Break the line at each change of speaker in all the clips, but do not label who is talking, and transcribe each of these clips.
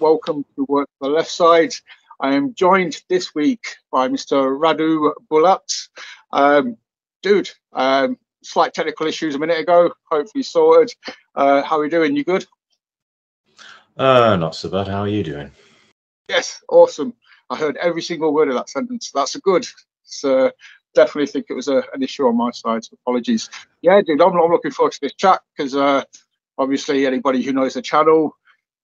welcome to Work for the Left Side. I am joined this week by Mr. Radu Bulat. Dude, slight technical issues a minute ago, hopefully sorted. How are you doing? You good?
Not so bad. How are you doing?
Yes, awesome. I heard every single word of that sentence. That's a good. So definitely think it was an issue on my side, so apologies. Yeah, dude, I'm looking forward to this chat because obviously anybody who knows the channel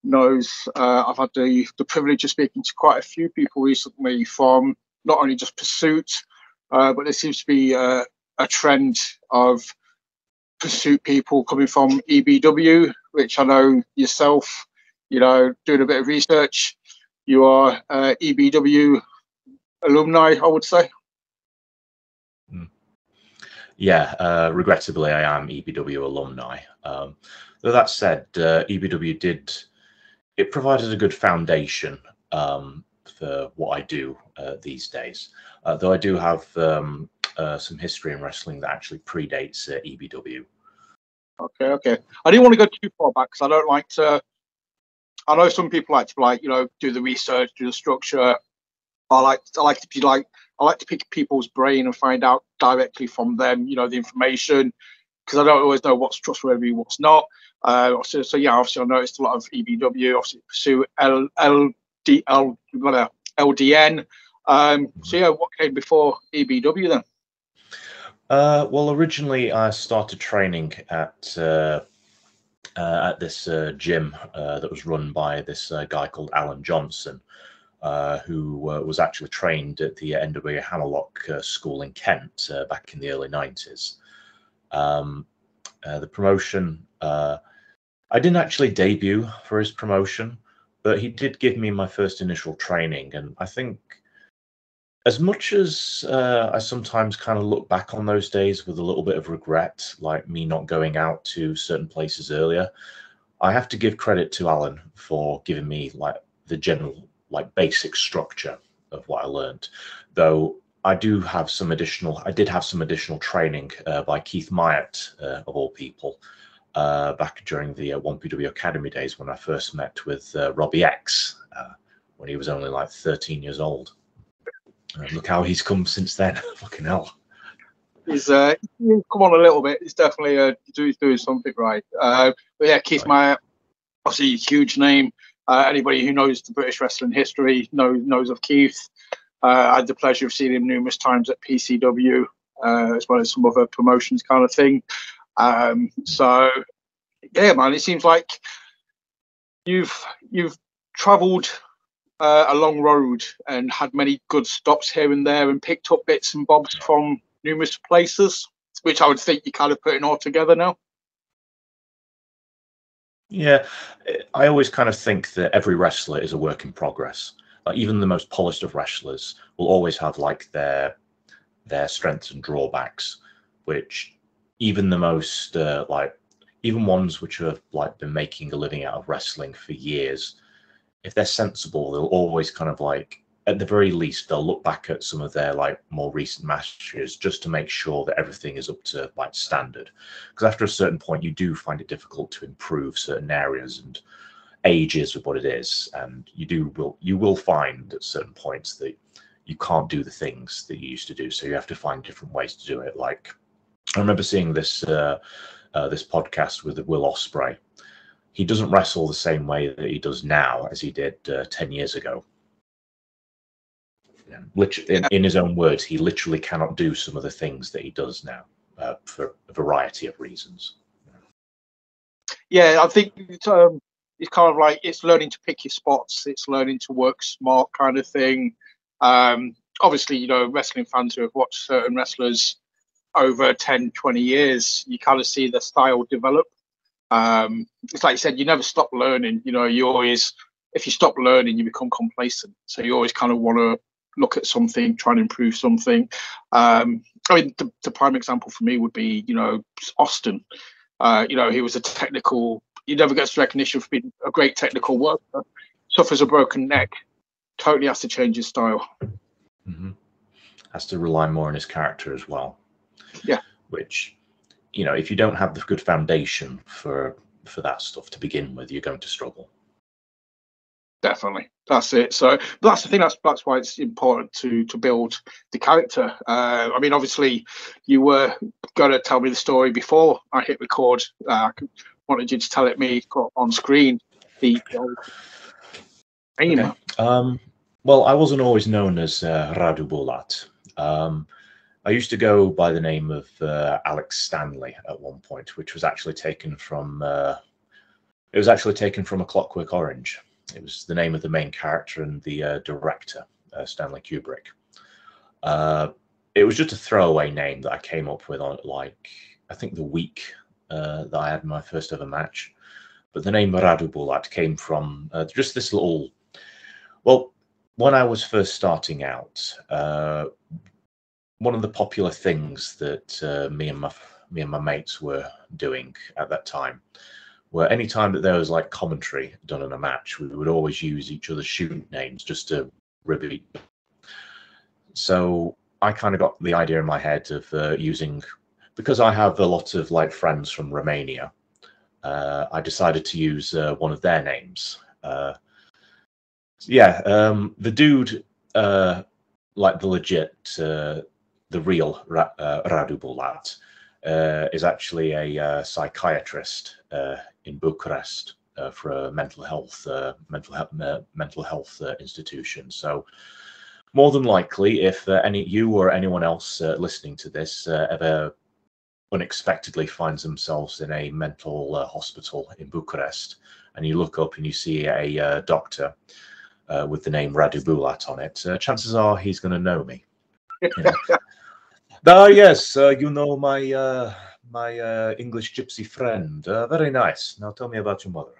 knows I've had the privilege of speaking to quite a few people recently from not only just Pursuit, but there seems to be a trend of Pursuit people coming from EBW, which I know yourself, doing a bit of research. You are EBW alumni, I would say.
Yeah, regrettably, I am EBW alumni. Though that said, EBW provided a good foundation for what I do these days. Though I do have some history in wrestling that actually predates EBW.
Okay. I didn't want to go too far back because I don't like to. I know some people like to do the research, do the structure. I like to pick people's brain and find out directly from them, the information, because I don't always know what's trustworthy, what's not. So yeah, obviously I noticed a lot of EBW, obviously Pursue LDN. So yeah, what came before EBW then?
Well, originally I started training at this gym that was run by this guy called Alan Johnson, who was actually trained at the NWA Hammerlock School in Kent back in the early 90s. The promotion, I didn't actually debut for his promotion, but he did give me my first initial training. And I think as much as I sometimes kind of look back on those days with a little bit of regret, like me not going out to certain places earlier, I have to give credit to Alan for giving me like the general basic structure of what I learned. Though I did have some additional training by Keith Myatt, of all people, back during the 1PW Academy days when I first met with Robbie X, when he was only like 13 years old. Look how he's come since then. Fucking hell.
He's come on a little bit. He's definitely doing something right. But yeah, Keith Myatt, obviously a huge name. Anybody who knows the British wrestling history knows of Keith. I had the pleasure of seeing him numerous times at PCW, as well as some other promotions kind of thing. So yeah, man, it seems like you've travelled a long road and had many good stops here and there and picked up bits and bobs from numerous places, which I would think you're kind of putting all together now.
Yeah, I always kind of think that every wrestler is a work in progress. Like even the most polished of wrestlers will always have like their strengths and drawbacks, which even the most even ones which have like been making a living out of wrestling for years, if they're sensible, they'll always kind of like, at the very least, they'll look back at some of their like more recent matches just to make sure that everything is up to like standard. Because after a certain point, you do find it difficult to improve certain areas, and age is what it is. And you will find at certain points that you can't do the things that you used to do. So you have to find different ways to do it. Like I remember seeing this this podcast with Will Ospreay. He doesn't wrestle the same way that he does now as he did 10 years ago. In his own words, he literally cannot do some of the things that he does now for a variety of reasons.
Yeah, I think it's kind of like it's learning to pick your spots. It's learning to work smart kind of thing. Obviously, wrestling fans who have watched certain wrestlers over 10, 20 years, you kind of see their style develop. It's like you said, you never stop learning. You always, if you stop learning, you become complacent. So you always kind of want to look at something, try and improve something. I mean, the prime example for me would be, Austin. He was a technical. He never gets recognition for being a great technical worker. Suffers a broken neck. Totally has to change his style.
Mm-hmm. Has to rely more on his character as well.
Yeah.
Which, if you don't have the good foundation for that stuff to begin with, you're going to struggle.
Definitely, that's it. So that's the thing. That's why it's important to build the character. I mean, obviously, you were going to tell me the story before I hit record. I wanted you to tell it me on screen. The name.
Okay. Well, I wasn't always known as Radu Bulat. I used to go by the name of Alex Stanley at one point, which was actually taken from it was actually taken from A Clockwork Orange. It was the name of the main character and the director, Stanley Kubrick. It was just a throwaway name that I came up with on, like, I think the week that I had my first ever match. But the name Radu Bulat came from just this little. Well, when I was first starting out, one of the popular things that me and my mates were doing at that time were any time that there was like commentary done in a match, we would always use each other's shoot names just to repeat. So I kind of got the idea in my head of using, because I have a lot of like friends from Romania. I decided to use one of their names. The dude, like the legit, the real Radu Bulat, is actually a psychiatrist in Bucharest for a mental health institution. So more than likely, if you or anyone else listening to this ever unexpectedly finds themselves in a mental hospital in Bucharest, and you look up and you see a doctor with the name Radu Bulat on it, chances are he's going to know me. You know? Yes, you know my my English gypsy friend. Very nice. Now tell me about your mother.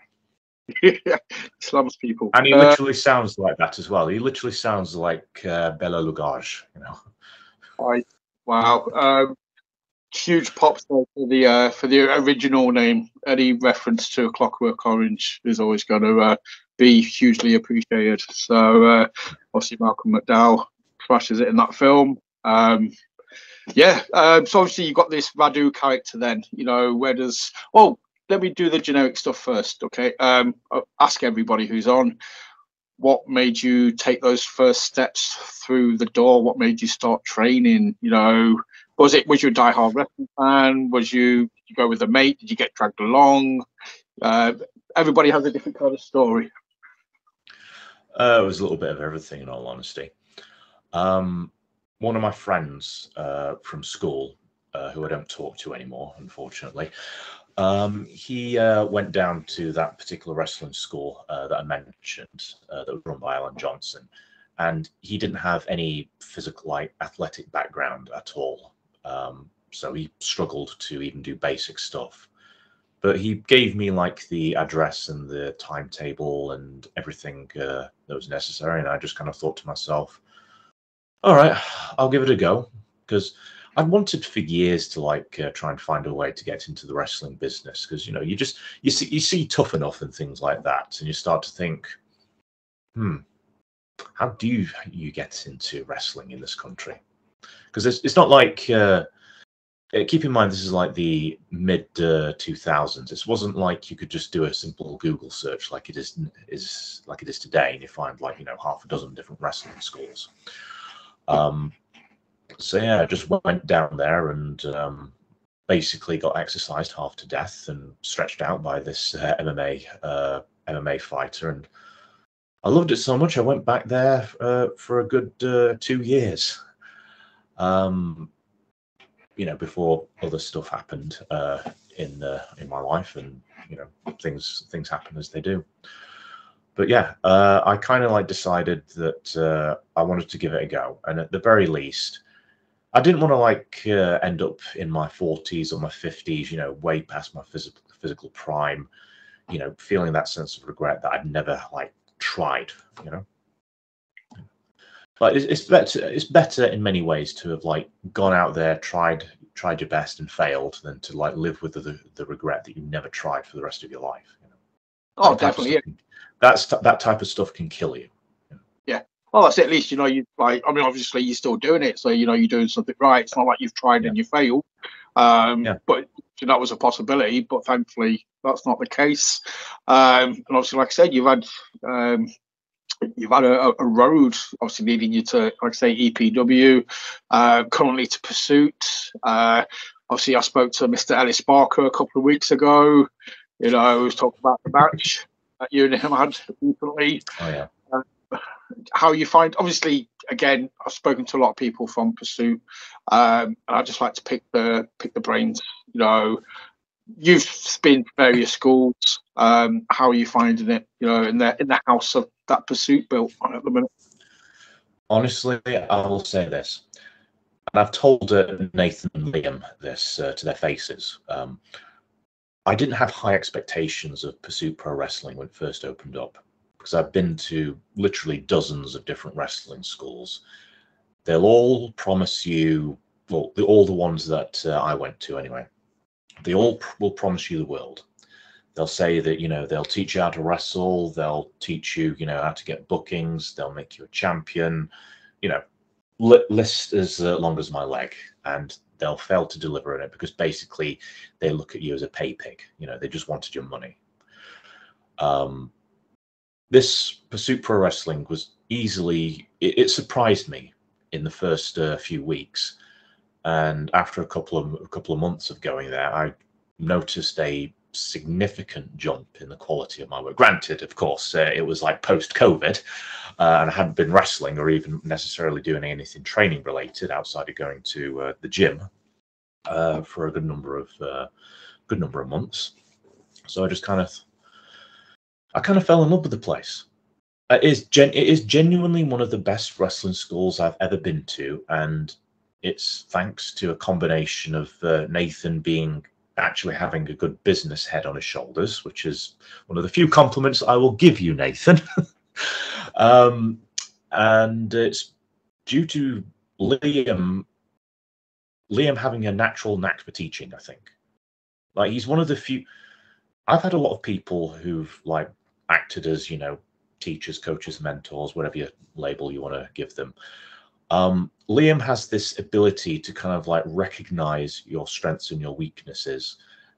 Slums people.
And he literally sounds like that as well. He literally sounds like Bela Lugosi, you know.
Wow. Huge props for the original name. Any reference to A Clockwork Orange is always going to be hugely appreciated. So obviously Malcolm McDowell smashes it in that film. So obviously you've got this Radu character then, you know, let me do the generic stuff first, okay? I'll ask everybody who's on, what made you take those first steps through the door? What made you start training? You know, was you a diehard wrestling fan? Did you go with a mate? Did you get dragged along? Everybody has a different kind of story.
It was a little bit of everything, in all honesty. One of my friends from school, who I don't talk to anymore, unfortunately, he went down to that particular wrestling school that I mentioned, that was run by Alan Johnson, and he didn't have any physical, like, athletic background at all. So he struggled to even do basic stuff. But he gave me like the address and the timetable and everything that was necessary, and I just kind of thought to myself, all right, I'll give it a go, because I've wanted for years to like try and find a way to get into the wrestling business, because you know you see Tough Enough and things like that, and you start to think, how do you get into wrestling in this country? Because it's not like keep in mind this is like the mid 2000s. It wasn't like you could just do a simple Google search like it is today, and you find, like, you know, half a dozen different wrestling schools. So yeah, I just went down there and basically got exercised half to death and stretched out by this MMA fighter, and I loved it so much I went back there for a good 2 years. You know, before other stuff happened in my life, and you know, things happen as they do. But yeah, I kind of like decided that I wanted to give it a go, and at the very least, I didn't want to like end up in my 40s or my 50s, you know, way past my physical prime, you know, feeling that sense of regret that I'd never like tried, you know. But it's better in many ways to have like gone out there, tried your best and failed, than to like live with the regret that you never tried for the rest of your life, you know.
Oh, definitely, yeah.
That type of stuff can kill you.
Yeah. Well, that's it. At least, you know, you like. I mean, obviously, you're still doing it, so you know you're doing something right. It's not like you've tried and you failed. But you know, that was a possibility. But thankfully, that's not the case. And obviously, like I said, you've had you've had a road, obviously leading you to, like I say, EPW, currently to Pursuit. Obviously, I spoke to Mr. Ellis Barker a couple of weeks ago. You know, I was talking about the match that you and him had recently.
Oh yeah.
How you find, obviously, again, I've spoken to a lot of people from Pursuit, and I just like to pick the brains. You know, you've been to various schools. How are you finding it? You know, in the house of that Pursuit built on at the minute.
Honestly, I will say this, and I've told Nathan and Liam this to their faces. I didn't have high expectations of Pursuit Pro Wrestling when it first opened up, because I've been to literally dozens of different wrestling schools. They'll all promise you, well, all the ones that I went to anyway, they all will promise you the world. They'll say that, you know, they'll teach you how to wrestle, they'll teach you, you know, how to get bookings, they'll make you a champion, you know, list as long as my leg, and they'll fail to deliver on it because basically they look at you as a pay pig. You know, they just wanted your money. This Pursuit Pro Wrestling was easily, it surprised me in the first few weeks, and after a couple of months of going there, I noticed a significant jump in the quality of my work. Granted, of course, it was like post-COVID, and I hadn't been wrestling or even necessarily doing anything training related outside of going to the gym for a good number of months. So I just kind of fell in love with the place. It is genuinely one of the best wrestling schools I've ever been to, and it's thanks to a combination of Nathan actually having a good business head on his shoulders, which is one of the few compliments I will give you, Nathan. And it's due to Liam having a natural knack for teaching, I think. Like, he's one of the few. I've had a lot of people who've like acted as, you know, teachers, coaches, mentors, whatever label you want to give them. Liam has this ability to kind of like recognize your strengths and your weaknesses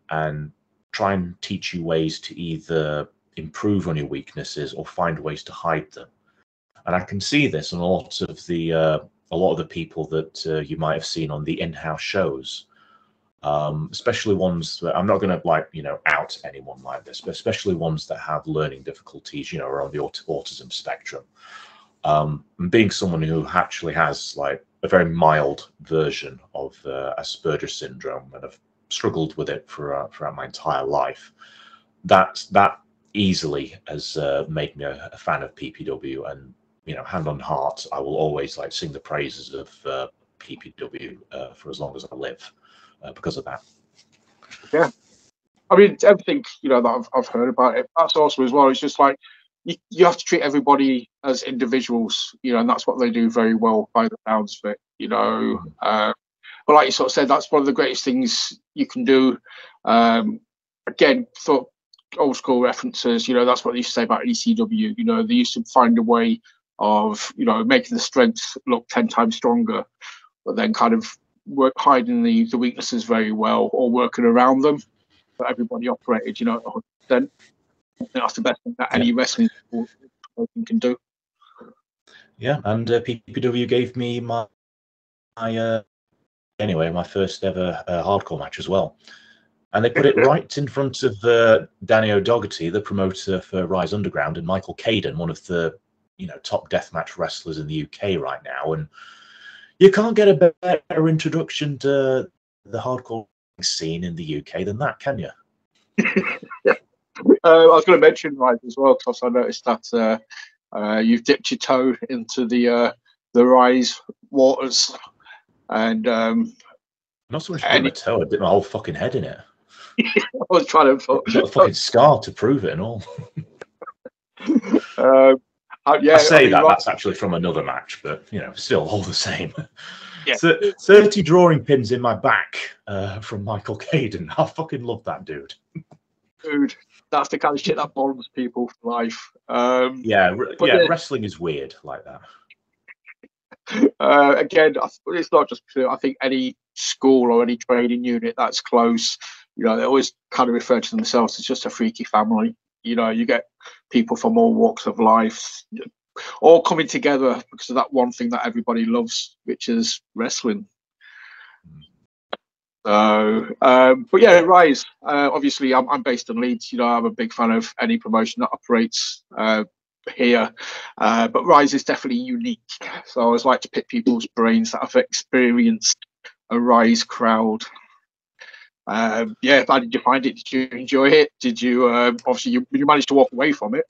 and try and teach you ways to either improve on your weaknesses or find ways to hide them. And I can see this in a lot of the people that you might have seen on the in-house shows, especially ones that, I'm not going to like, you know, out anyone like this, but especially ones that have learning difficulties, you know, or on the autism spectrum. And being someone who actually has like a very mild version of Asperger's syndrome, and I've struggled with it throughout my entire life, that easily has made me a fan of PPW. And, you know, hand on heart, I will always like sing the praises of PPW for as long as I live because of that.
Yeah, I mean, everything, you know, that I've heard about it, that's awesome as well. It's just like you have to treat everybody as individuals, you know, and that's what they do very well by the sounds of it, you know. But like you sort of said, that's one of the greatest things you can do. Again, for old school references, you know, that's what they used to say about ECW. You know, they used to find a way of, you know, making the strengths look 10 times stronger, but then kind of hiding the weaknesses very well, or working around them. But everybody operated, you know, 100%. That's the best thing that any wrestling can do.
Yeah, and PPW gave me my first ever hardcore match as well, and they put it right in front of Danny O'Doherty, the promoter for Rise Underground, and Michael Caden, one of the, you know, top deathmatch wrestlers in the UK right now. And you can't get a better introduction to the hardcore scene in the UK than that, can you?
Yeah. I was going to mention Rise as well, because I noticed that you've dipped your toe into the Rise waters, and
not so much my toe, I dipped my whole fucking head in it.
I was trying to
I've got a fucking scar to prove it and all.
Yeah,
I say that's actually from another match, but, you know, still all the same.
Yeah.
30 drawing pins in my back from Michael Caden. I fucking love that dude.
Dude, that's the kind of shit that bonds people for life.
Wrestling is weird like that.
Again, it's not just, I think any school or any training unit that's close, you know, they always kind of refer to themselves as just a freaky family. You know, you get people from all walks of life. all coming together because of that one thing that everybody loves, which is wrestling. So, but yeah, Rise. Obviously, I'm based in Leeds. You know, I'm a big fan of any promotion that operates here. But Rise is definitely unique. So I always like to pick people's brains that have experienced a Rise crowd. Yeah, how did you find it? Did you enjoy it? Did you obviously you managed to walk away from it?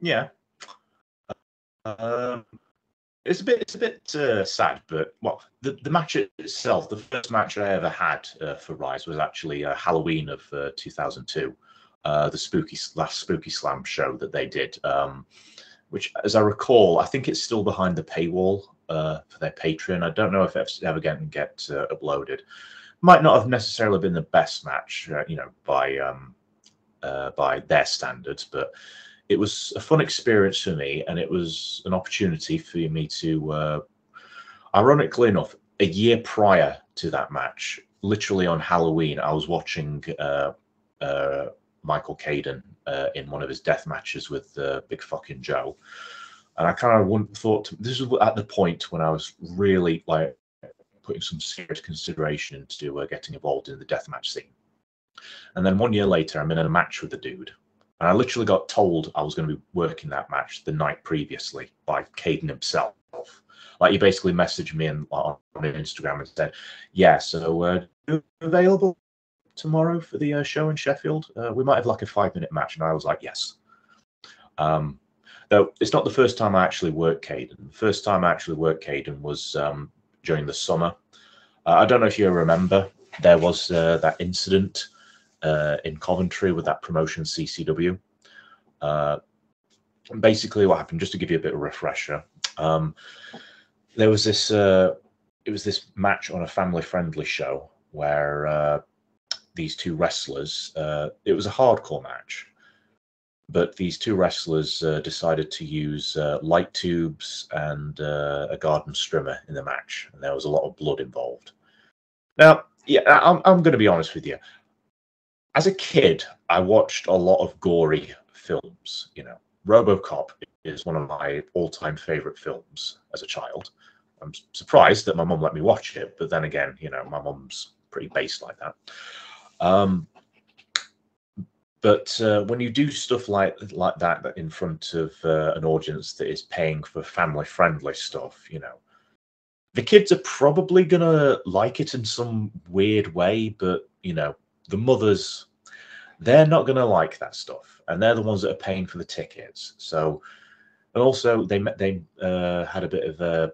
Yeah. It's a bit sad, but well, the match itself, the first match I ever had for Rise was actually Halloween of 2002, the last Spooky Slam show that they did, which, as I recall, I think it's still behind the paywall for their Patreon. I don't know if it's ever going to get uploaded. Might not have necessarily been the best match, you know, by their standards, but it was a fun experience for me, and it was an opportunity for me to, ironically enough, a year prior to that match, literally on Halloween, I was watching Michael Caden in one of his death matches with Big Fucking Joe, and I kind of thought this was at the point when I was really like putting some serious consideration into getting involved in the deathmatch scene. And then 1 year later, I'm in a match with the dude. And I literally got told I was going to be working that match the night previously by Caden himself. Like, he basically messaged me on Instagram and said, yeah, so available tomorrow for the show in Sheffield? We might have like a 5-minute match. And I was like, yes. Though it's not the first time I actually worked Caden. The first time I actually worked Caden was during the summer. I don't know if you remember, there was that incident in Coventry with that promotion CCW. Basically what happened, just to give you a bit of a refresher, there was this it was this match on a family-friendly show where these two wrestlers, it was a hardcore match, but these two wrestlers decided to use light tubes and a garden strimmer in the match, and there was a lot of blood involved. Now, yeah, I'm going to be honest with you. As a kid, I watched a lot of gory films. You know, RoboCop is one of my all-time favorite films as a child. I'm surprised that my mum let me watch it, but then again, you know, my mum's pretty based like that. But when you do stuff like that in front of an audience that is paying for family-friendly stuff, you know, the kids are probably gonna like it in some weird way, but you know, the mothers, they're not gonna like that stuff, and they're the ones that are paying for the tickets. So, and also they had a bit of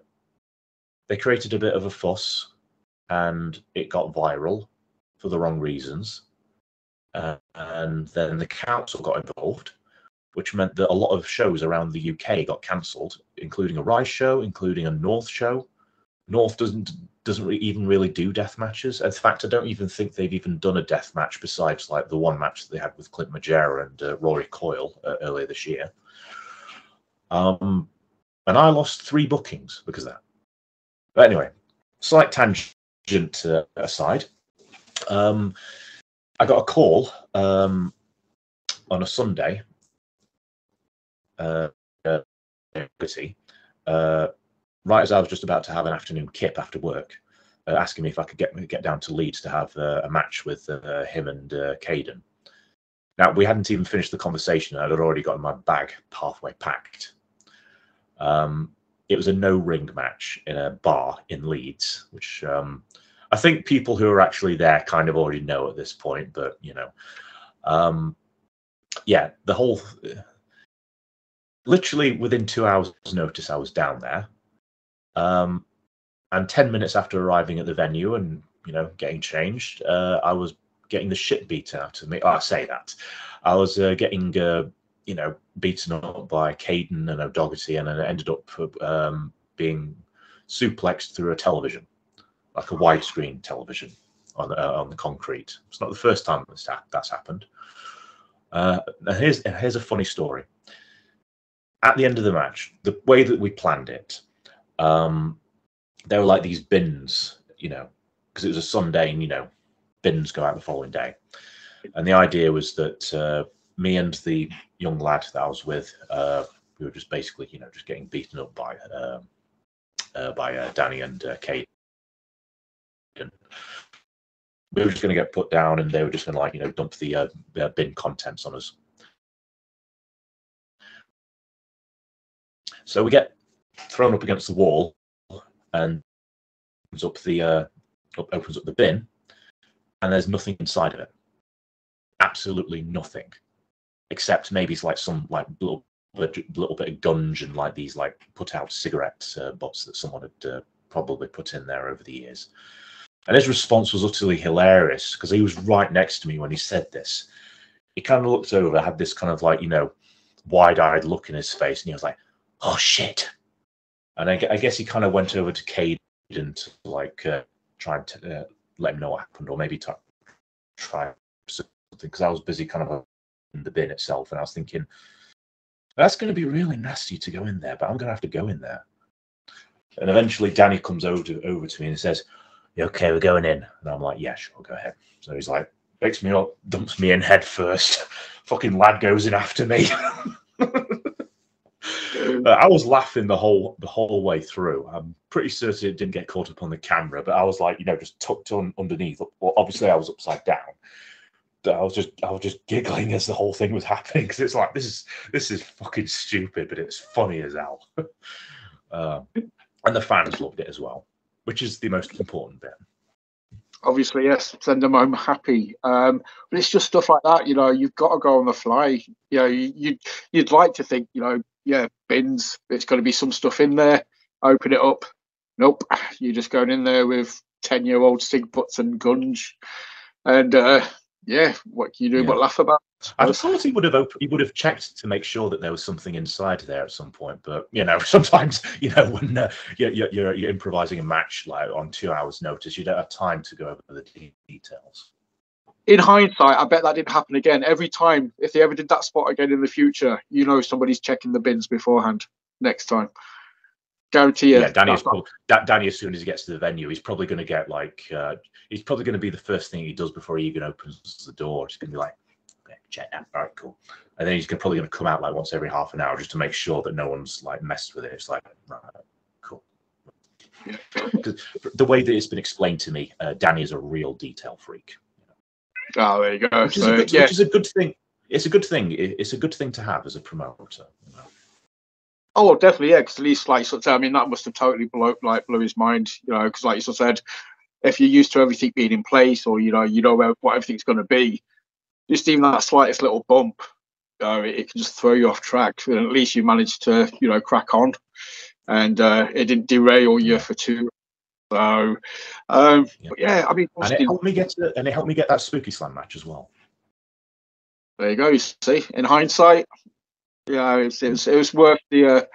they created a bit of a fuss, and it got viral for the wrong reasons. And then the council got involved, which meant that a lot of shows around the UK got cancelled, including a Rise show, including a North show. North doesn't even really do death matches. In fact, I don't even think they've even done a death match besides like the one match that they had with Clint Majera and Rory Coyle earlier this year. And I lost 3 bookings because of that. But anyway, slight tangent aside. I got a call on a Sunday, right as I was just about to have an afternoon kip after work, asking me if I could get down to Leeds to have a match with him and Caden. Now, we hadn't even finished the conversation. I'd already got my bag halfway packed. It was a no-ring match in a bar in Leeds, which I think people who are actually there kind of already know at this point, but, you know, yeah, the whole... Literally within 2 hours' notice, I was down there. And 10 minutes after arriving at the venue and, you know, getting changed, I was getting the shit beaten out of me. Oh, I say that. I was getting, you know, beaten up by Caden and O'Doherty, and I ended up being suplexed through a television, like a widescreen television on the concrete. It's not the first time that's happened. And here's a funny story. At the end of the match, the way that we planned it, there were like these bins, you know, because it was a Sunday, and you know, bins go out the following day. And the idea was that me and the young lad that I was with, we were just basically, you know, just getting beaten up by Danny and Kate. We were just going to get put down, and they were just going to, like, you know, dump the bin contents on us. So we get thrown up against the wall, and opens up the bin, and there's nothing inside of it. Absolutely nothing, except maybe it's like some like little bit of gunge and like these like put out cigarette butts that someone had probably put in there over the years. And his response was utterly hilarious, because he was right next to me when he said this. He kind of looked over, had this kind of like, you know, wide-eyed look in his face, and he was like, "Oh shit!" And I guess he kind of went over to Caden to like try and let him know what happened, or maybe try something, because I was busy kind of in the bin itself, and I was thinking, that's going to be really nasty to go in there, but I'm going to have to go in there. And eventually Danny comes over to me and says, "You okay, we're going in?" And I'm like, "Yeah, sure, go ahead." So he's like, picks me up, dumps me in head first. Fucking lad goes in after me. I was laughing the whole way through. I'm pretty certain it didn't get caught up on the camera, but I was like, you know, just tucked on underneath. Well, obviously I was upside down. But I was just giggling as the whole thing was happening, because it's like, this is fucking stupid, but it's funny as hell. And the fans loved it as well, which is the most important bit.
Obviously, yes, send them home happy. But it's just stuff like that, you know. You've got to go on the fly. You know, you'd like to think, you know, yeah, bins. It's going to be some stuff in there. Open it up. Nope, you're just going in there with 10-year-old cig butts and gunge, and yeah, what can you do but laugh about it?
I thought he would have checked to make sure that there was something inside there at some point, but you know, sometimes, you know, when you're improvising a match like on 2 hours' notice, you don't have time to go over the details.
In hindsight, I bet that didn't happen again. Every time, if they ever did that spot again in the future, you know, somebody's checking the bins beforehand next time. Guarantee you.
Yeah, Danny, as soon as he gets to the venue, he's probably going to get like, he's probably going to be the first thing he does before he even opens the door. He's going to be like, okay, check that, all right, cool. And then he's probably going to come out like once every half an hour just to make sure that no one's like messed with it. It's like, right, cool. Yeah. Because the way that it's been explained to me, Danny is a real detail freak.
Oh, there you go.
Which is a good thing. It's a good thing. It's a good thing to have as a promoter. You know?
Oh, definitely, yeah. Because at least, like, sort of, I mean, that must have totally blew his mind, you know. Because, like you sort of said, if you're used to everything being in place, or you know what everything's going to be, just even that slightest little bump, it can just throw you off track. And at least you managed to, you know, crack on, and it didn't derail you for too. So, yeah, I mean,
and it helped me get that Spooky Slam match as well.
There you go. You see, in hindsight, yeah, it was worth the.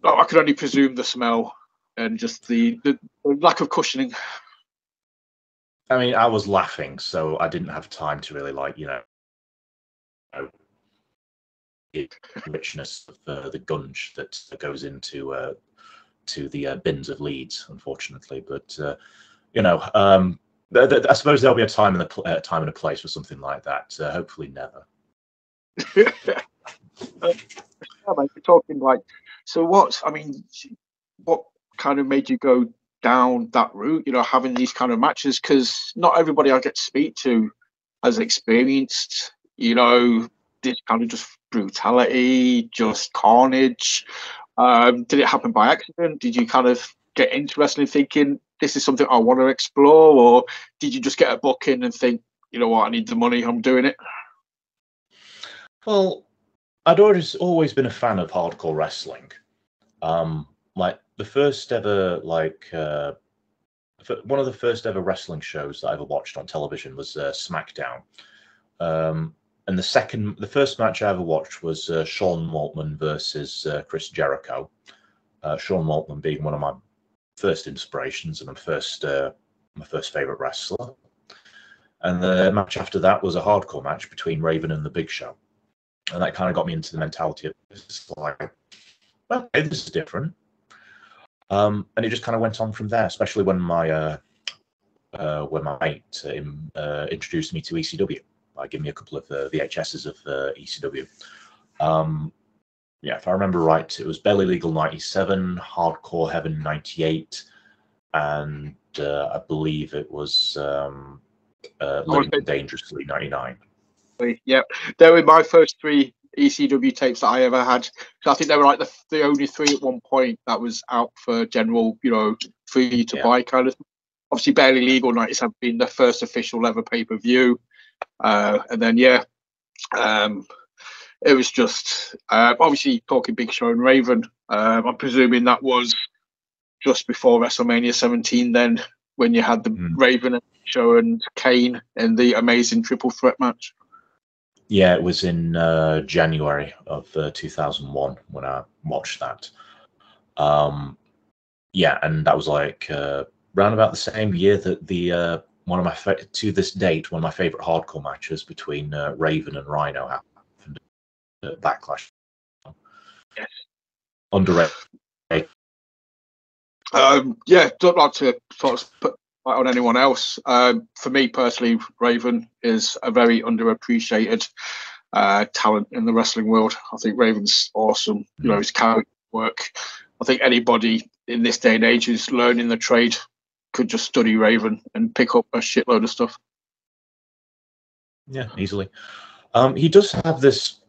I could only presume the smell and just the lack of cushioning.
I mean, I was laughing, so I didn't have time to really, like, you know, the richness of the gunge that goes into to the bins of Leeds, unfortunately. But you know, I suppose there'll be a time and a place for something like that. Hopefully, never.
We're talking like, so what? I mean, what kind of made you go down that route? You know, having these kind of matches, because not everybody I get to speak to has experienced, you know, this kind of just brutality, just carnage. Did it happen by accident? Did you kind of get into wrestling thinking this is something I want to explore, or did you just get a booking and think, you know what, I need the money, I'm doing it?
Well, I'd always been a fan of hardcore wrestling. Like the first ever, like one of the first ever wrestling shows that I ever watched on television was SmackDown. And the first match I ever watched was Sean Waltman versus Chris Jericho. Sean Waltman being one of my first inspirations and my first favorite wrestler. And the match after that was a hardcore match between Raven and the Big Show. And that kind of got me into the mentality of this, like, well, okay, this is different. And it just kind of went on from there, especially when my mate introduced me to ECW. Like, give me a couple of VHSs of ECW. Yeah, if I remember right, it was Barely Legal 97, Hardcore Heaven 98, and I believe it was Living Dangerously 99.
Yep, they were my first 3 ECW tapes that I ever had. So I think they were like the only 3 at one point that was out for general, for you to buy kind of. Obviously, Barely Legal 97 being the first official ever pay-per-view, and then it was just obviously talking Big Show and Raven. I'm presuming that was just before WrestleMania 17. Then when you had the Raven and Show and Kane in the amazing triple threat match.
Yeah, it was in January of 2001 when I watched that. Yeah, and that was like round about the same year that the one of my to this date one of my favorite hardcore matches between Raven and Rhino happened at Backlash.
Yes.
Underrated.
Yeah, don't like to sort of put on anyone else. For me personally, Raven is a very underappreciated talent in the wrestling world. I think Raven's awesome. His character work. I think anybody in this day and age who's learning the trade could just study Raven and pick up a shitload of stuff.
Yeah, easily. He does have this.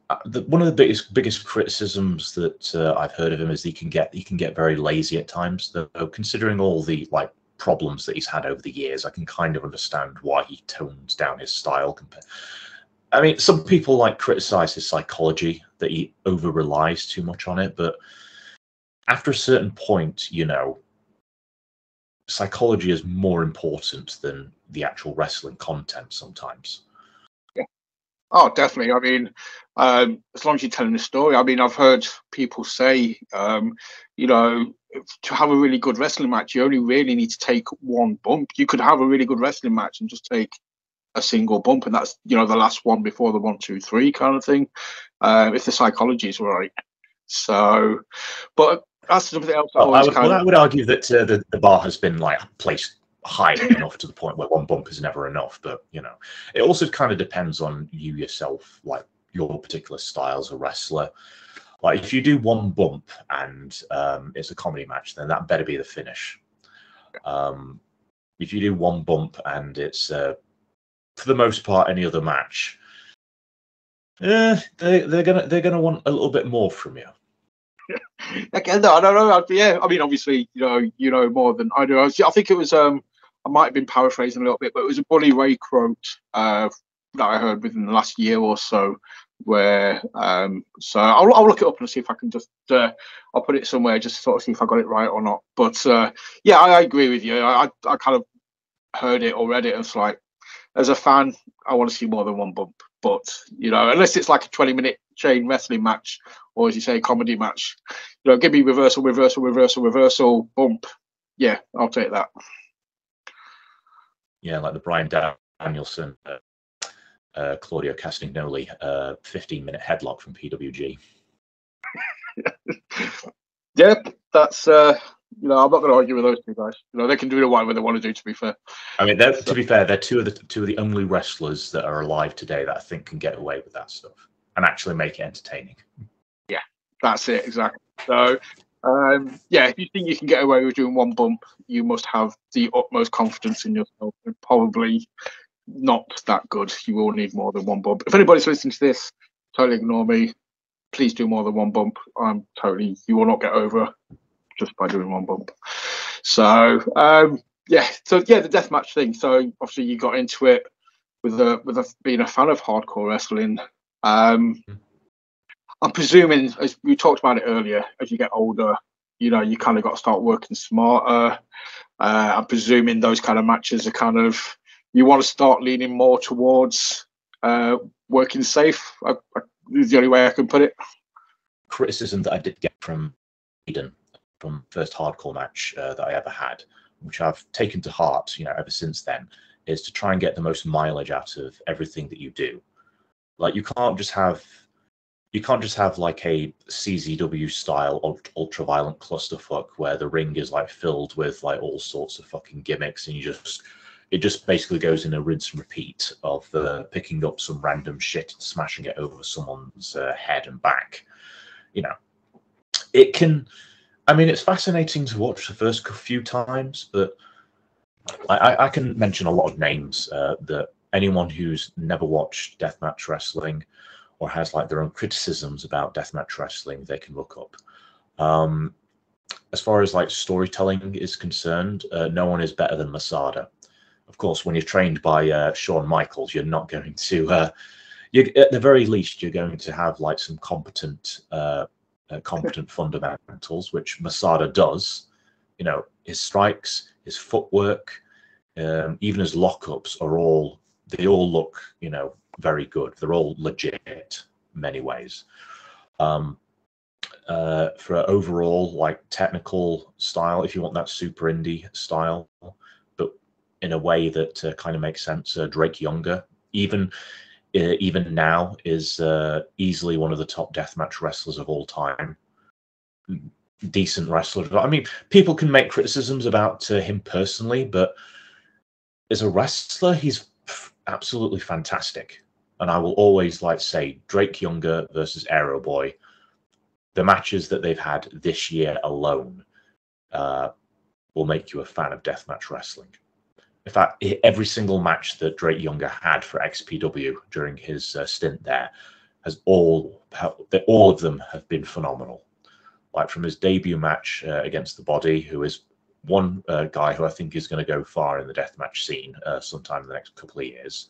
One of the biggest criticisms that I've heard of him is he can get very lazy at times. Though, considering all the problems that he's had over the years, I can kind of understand why he tones down his style. I mean, some people criticize his psychology, that he over relies too much on it, but after a certain point, psychology is more important than the actual wrestling content sometimes.
Yeah. Oh, definitely. I mean, as long as you're telling the story. I mean, I've heard people say, to have a really good wrestling match, you only really need to take one bump. You could have a really good wrestling match and just take a single bump, and that's the last one before the 1, 2, 3 kind of thing. If the psychology is right. So, but that's something else.
I would argue that the bar has been placed high enough to the point where one bump is never enough. But it also kind of depends on you yourself, your particular style as a wrestler. If you do one bump and it's a comedy match, then that better be the finish. If you do one bump and it's for the most part any other match, they're gonna want a little bit more from you.
Again, no, I don't know. Yeah, I mean, obviously, you know more than I do. I think it was I might have been paraphrasing a little bit, but it was a Bully Ray quote that I heard within the last year or so, where so I'll look it up and see if I can just I'll put it somewhere just to sort of see if I got it right or not. But yeah, I agree with you. I kind of heard it already. It's like, as a fan, I want to see more than one bump. But unless it's like a 20-minute chain wrestling match, or as you say, comedy match, give me reversal, reversal, reversal, reversal, bump. Yeah, I'll take that.
Yeah, like the Bryan Danielson, Claudio Castagnoli 15-minute headlock from PWG.
Yeah, that's I'm not going to argue with those two guys. They can do whatever they want to do. To be fair,
I mean, to be fair, they're two of the only wrestlers that are alive today that I think can get away with that stuff and actually make it entertaining.
Yeah, that's it exactly. So, yeah, if you think you can get away with doing one bump, you must have the utmost confidence in yourself. And probably not that good. You will need more than one bump. If anybody's listening to this, totally ignore me. Please do more than one bump. You will not get over just by doing one bump. So the deathmatch thing. So obviously you got into it with being a fan of hardcore wrestling. I'm presuming, as we talked about it earlier, as you get older, you kind of got to start working smarter. I'm presuming those kind of matches are kind of, you want to start leaning more towards working safe. Is the only way I can put it.
Criticism that I did get from Eden, from first hardcore match that I ever had, which I've taken to heart, ever since then, is to try and get the most mileage out of everything that you do. You can't just have like a CZW style ultra violent clusterfuck where the ring is filled with all sorts of fucking gimmicks, and it just basically goes in a rinse and repeat of picking up some random shit and smashing it over someone's head and back. you know, it can. I mean, it's fascinating to watch the first few times, but I can mention a lot of names that anyone who's never watched deathmatch wrestling or has like their own criticisms about deathmatch wrestling, they can look up. As far as like storytelling is concerned, no one is better than Masada. Of course, when you're trained by Shawn Michaels, you're not going to. At the very least, you're going to have like some competent fundamentals, which Masada does. You know, his strikes, his footwork, even his lockups they all look, you know, very good. They're all legit in many ways. For overall like technical style, if you want that super indie style, but in a way that kind of makes sense, Drake Younger, even now, is easily one of the top deathmatch wrestlers of all time. Decent wrestler. I mean, people can make criticisms about him personally, but as a wrestler, he's absolutely fantastic. And I will always like say Drake Younger versus Aero Boy. The matches that they've had this year alone will make you a fan of deathmatch wrestling. In fact, every single match that Drake Younger had for XPW during his stint there all of them have been phenomenal. Like from his debut match against the Body, who is one guy who I think is going to go far in the deathmatch scene sometime in the next couple of years.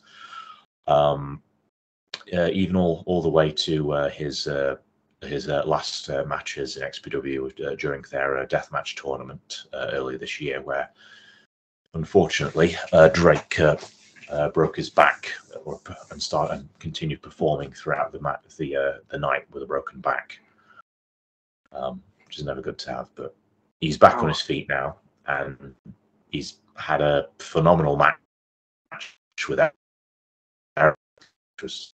Even all the way to his last matches in XPW during their deathmatch tournament earlier this year, where unfortunately Drake broke his back and continued performing throughout the night with a broken back, which is never good to have. But he's back on his feet now, and he's had a phenomenal match with Aaron, which was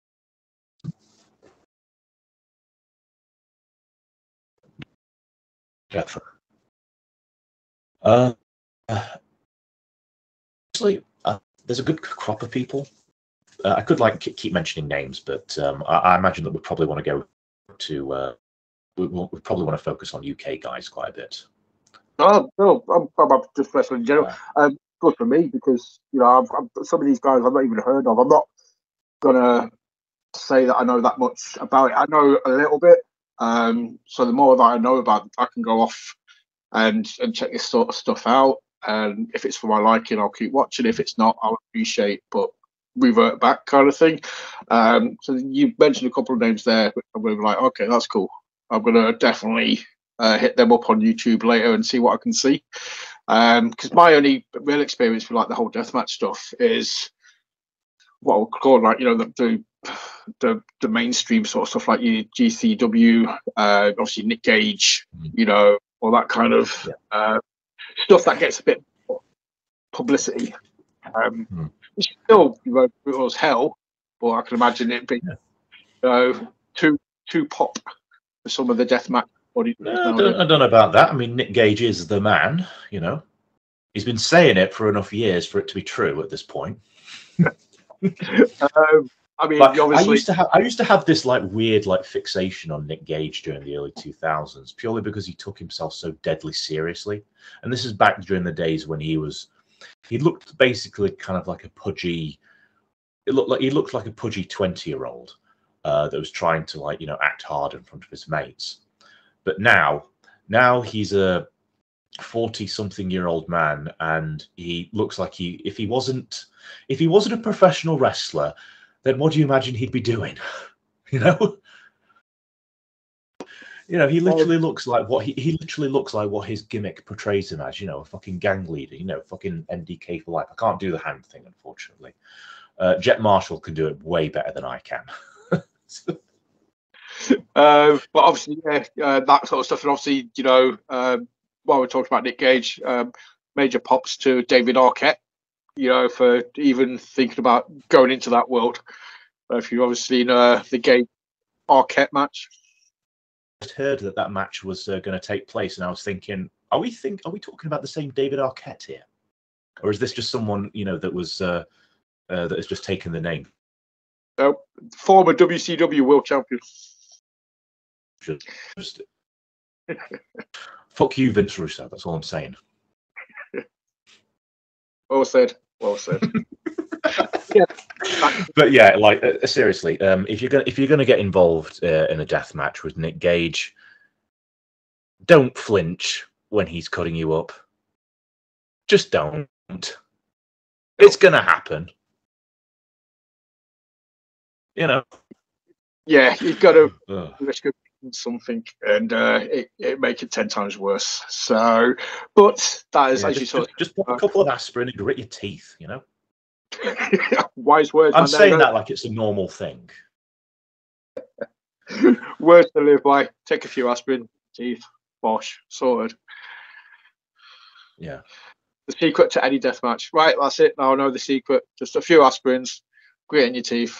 definitely. There's a good crop of people. I could like keep mentioning names, but I imagine that we probably want to go to. We probably want to focus on UK guys quite a bit.
Oh no, I'm just wrestling in general. Good for me, because you know some of these guys I've not even heard of. I'm not gonna say that I know that much about it. I know a little bit. So the more that I know about it, I can go off and check this sort of stuff out. And if it's for my liking, I'll keep watching. If it's not, I'll appreciate, but revert back kind of thing. So you mentioned a couple of names there. I'm going to be like, okay, that's cool. I'm going to definitely hit them up on YouTube later and see what I can see. Because my only real experience with like the whole deathmatch stuff is what I would call like, you know, the mainstream sort of stuff like your GCW, obviously Nick Gage, you know, all that kind of stuff that gets a bit more publicity. It's still, you know, brutal as hell, but I can imagine it being too pop for some of the deathmatch bodies.
I don't know about that. I mean, Nick Gage is the man, you know. He's been saying it for enough years for it to be true at this point.
I mean,
but
obviously,
I used to have this like weird like fixation on Nick Gage during the early 2000s, purely because he took himself so deadly seriously. And this is back during the days when he looked basically kind of like a pudgy. He looked like a pudgy 20-year-old that was trying to like, you know, act hard in front of his mates. But now he's a 40-something-year-old man, and he looks like if he wasn't a professional wrestler, then what do you imagine he'd be doing? You know, he literally looks like what he literally looks like what his gimmick portrays him as. You know, a fucking gang leader. You know, fucking MDK for life. I can't do the hand thing, unfortunately. Jet Marshall can do it way better than I can.
but obviously, that sort of stuff, and obviously, you know, while we're talking about Nick Gage, major props to David Arquette, you know, for even thinking about going into that world. If you obviously know the Gage Arquette match,
I heard that match was going to take place, and I was thinking, are we talking about the same David Arquette here, or is this just someone, you know, that was that has just taken the name?
Former WCW world champion.
just fuck you, Vince Russo. That's all I'm saying.
Well said. Well said. Yeah.
But yeah, like seriously, if you're gonna get involved in a death match with Nick Gage, don't flinch when he's cutting you up. Just don't. It's gonna happen. You know.
Yeah, you've got to risk something, and it make it 10 times worse. So, but that is, as you saw,
just pop a couple of aspirin and grit your teeth. You know.
Wise words.
I'm saying that like it's a normal thing.
Words to live by. Take a few aspirin, teeth, bosh, sorted.
Yeah.
The secret to any death match. Right, that's it. Now I know the secret. Just a few aspirins, grit in your teeth,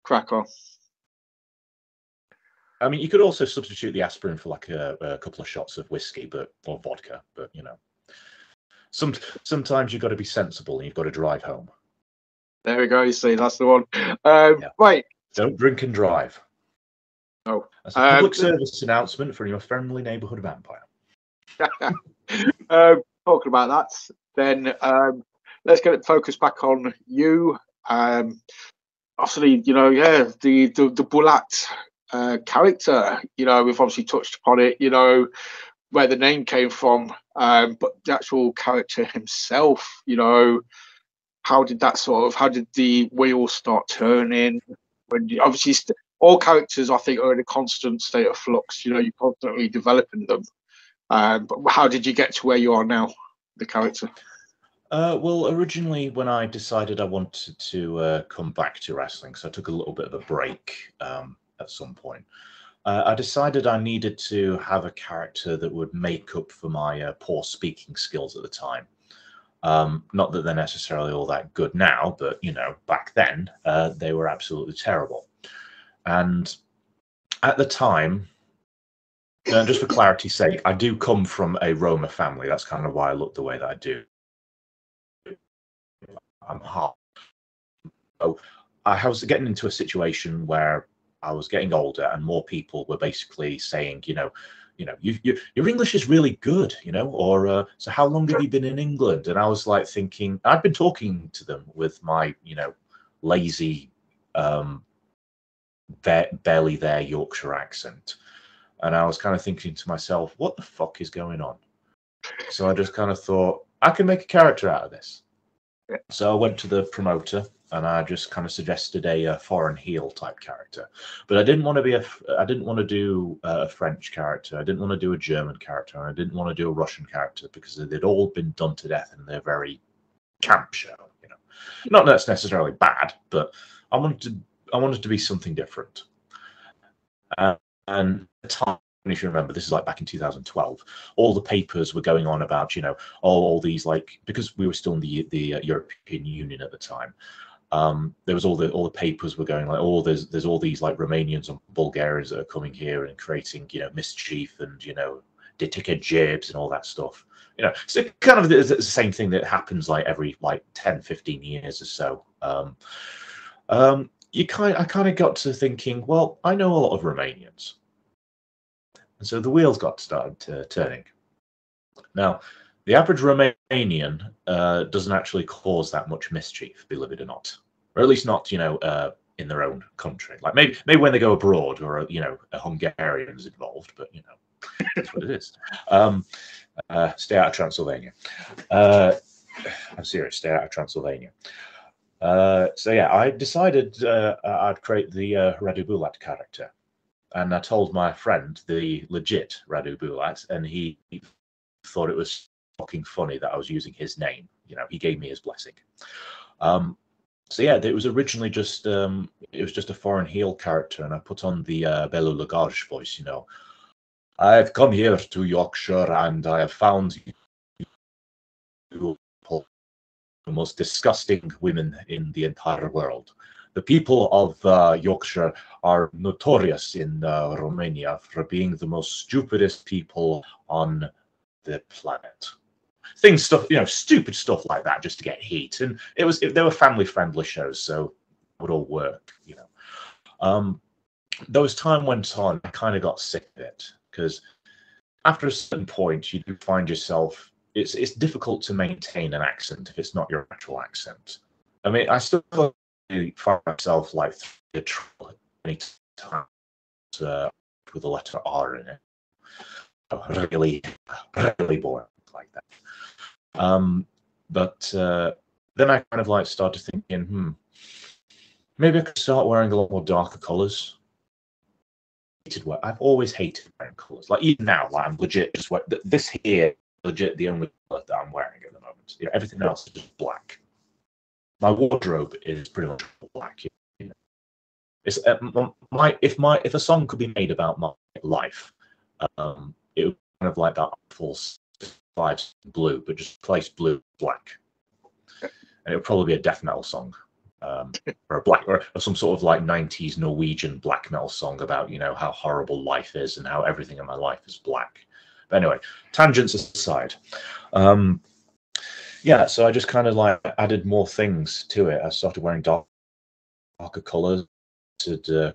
crack on.
I mean, you could also substitute the aspirin for like a couple of shots of whiskey, or vodka. But you know, sometimes you've got to be sensible and you've got to drive home.
There we go. You see, that's the one. Yeah. Right.
Don't drink and drive.
No.
That's a public service announcement from your friendly neighborhood vampire.
Talking about that, then let's get it focused back on you. Obviously, you know, yeah, the Bulat character, you know, we've obviously touched upon it, you know, where the name came from, but the actual character himself, you know, how did the wheels start turning? When obviously all characters, I think, are in a constant state of flux. You know, you're constantly developing them. But how did you get to where you are now, the character?
Well, originally when I decided I wanted to come back to wrestling, so I took a little bit of a break at some point. I decided I needed to have a character that would make up for my poor speaking skills at the time. Not that they're necessarily all that good now, but you know, back then they were absolutely terrible. And at the time, just for clarity's sake, I do come from a Roma family. That's kind of why I look the way that I do. I'm half. So I was getting into a situation where I was getting older, and more people were basically saying, you know, your English is really good, you know, or so how long have you been in England? And I was like thinking, I'd been talking to them with my, you know, lazy, barely there Yorkshire accent. And I was kind of thinking to myself, what the fuck is going on? So I just kind of thought, I can make a character out of this. So I went to the promoter and I just kind of suggested a foreign heel type character. But I didn't want to do a French character. I didn't want to do a German character. And I didn't want to do a Russian character because they'd all been done to death in their very camp show. You know, not that that's necessarily bad, but I wanted to be something different. And at the time, if you remember, this is like back in 2012, all the papers were going on about, you know, all these, like, because we were still in the European Union at the time, there was all the papers were going like, oh, there's all these like Romanians and Bulgarians that are coming here and creating, you know, mischief and, you know, ticket jibs and all that stuff. You know, so kind of the same thing that happens like every like 10, 15 years or so. I kind of got to thinking, well, I know a lot of Romanians. And so the wheels got started turning. Now, the average Romanian doesn't actually cause that much mischief, believe it or not. Or at least not, you know, in their own country. Like maybe when they go abroad or, you know, a Hungarian's involved, but, you know, that's what it is. Stay out of Transylvania. I'm serious, stay out of Transylvania. So yeah, I decided I'd create the Radu Bulat character. And I told my friend, the legit Radu Bulat, and he thought it was fucking funny that I was using his name. You know, he gave me his blessing. So yeah, it was originally just a foreign heel character, and I put on the Belo Lugosi voice. You know, I've come here to Yorkshire, and I have found you the most disgusting women in the entire world. The people of Yorkshire are notorious in Romania for being the most stupidest people on the planet. Stuff, you know, stupid stuff like that, just to get heat. And they were family-friendly shows, so it would all work, you know. though as time went on, I kind of got sick of it, because after a certain point, you do find yourself, it's difficult to maintain an accent if it's not your actual accent. I mean, I still find myself like many times with the letter R in it. Really, really boring like that. But then I kind of like started thinking, maybe I could start wearing a lot more darker colours. I've always hated wearing colours. Like even now, like I'm legit just wearing this here. Legit, the only colour that I'm wearing at the moment. You know, everything else is just black. My wardrobe is pretty much black. You know. It's if a song could be made about my life, it would be kind of like that full vibes blue, but just replace blue black, and it would probably be a death metal song. Or a black or some sort of like 90s Norwegian black metal song about, you know, how horrible life is and how everything in my life is black. But anyway, tangents aside, yeah, so I just kind of like added more things to it. I started wearing darker colors,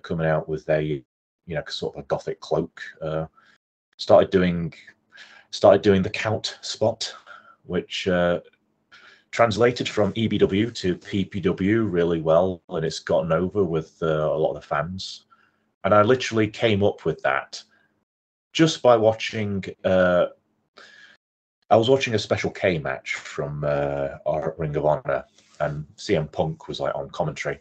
coming out with a, you know, sort of a gothic cloak. Started doing the Count spot, which translated from EBW to PPW really well, and it's gotten over with a lot of the fans. And I literally came up with that just by watching. I was watching a Special K match from our Ring of Honor, and CM Punk was like on commentary,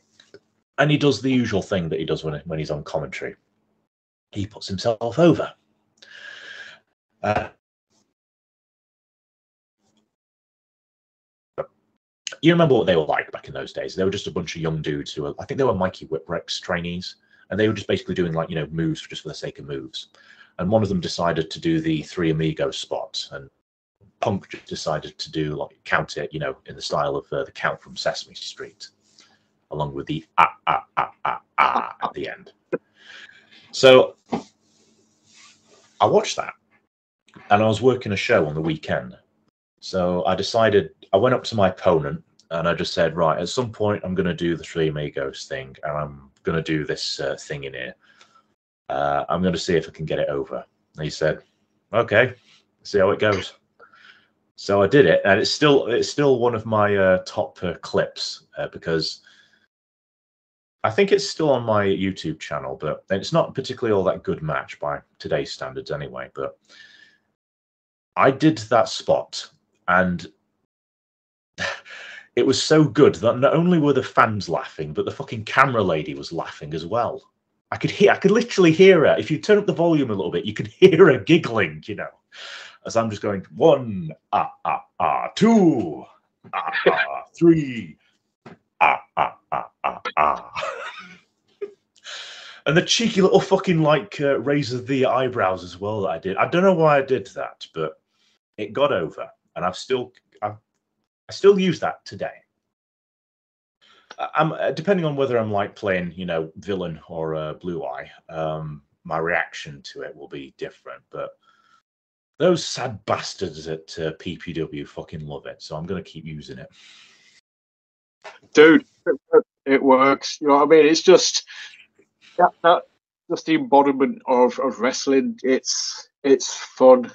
and he does the usual thing that he does when he's on commentary. He puts himself over. You remember what they were like back in those days? They were just a bunch of young dudes who were, I think they were Mikey Whipwreck's trainees, and they were just basically doing like, you know, moves just for the sake of moves. And one of them decided to do the Three Amigos spot, and Punk just decided to do like count it, you know, in the style of the Count from Sesame Street, along with the at the end. So I watched that, and I was working a show on the weekend. So I decided, I went up to my opponent and I just said, right, at some point I'm going to do the Three Amigos thing, and I'm going to do this thing in here. I'm going to see if I can get it over. And he said, okay, see how it goes. So I did it, and it's still one of my top clips because I think it's still on my YouTube channel, but it's not particularly all that good match by today's standards anyway. But I did that spot, and it was so good that not only were the fans laughing, but the fucking camera lady was laughing as well. I could literally hear her. If you turn up the volume a little bit, you could hear her giggling, you know, as I'm just going 1 2 3 And the cheeky little fucking like razor the eyebrows as well that I did. I don't know why I did that, but it got over, and I still use that today. I'm depending on whether I'm like playing, you know, villain or blue eye. My reaction to it will be different, but those sad bastards at PPW fucking love it, so I'm going to keep using it.
Dude, it works. You know what I mean? It's just that just the embodiment of wrestling. It's fun.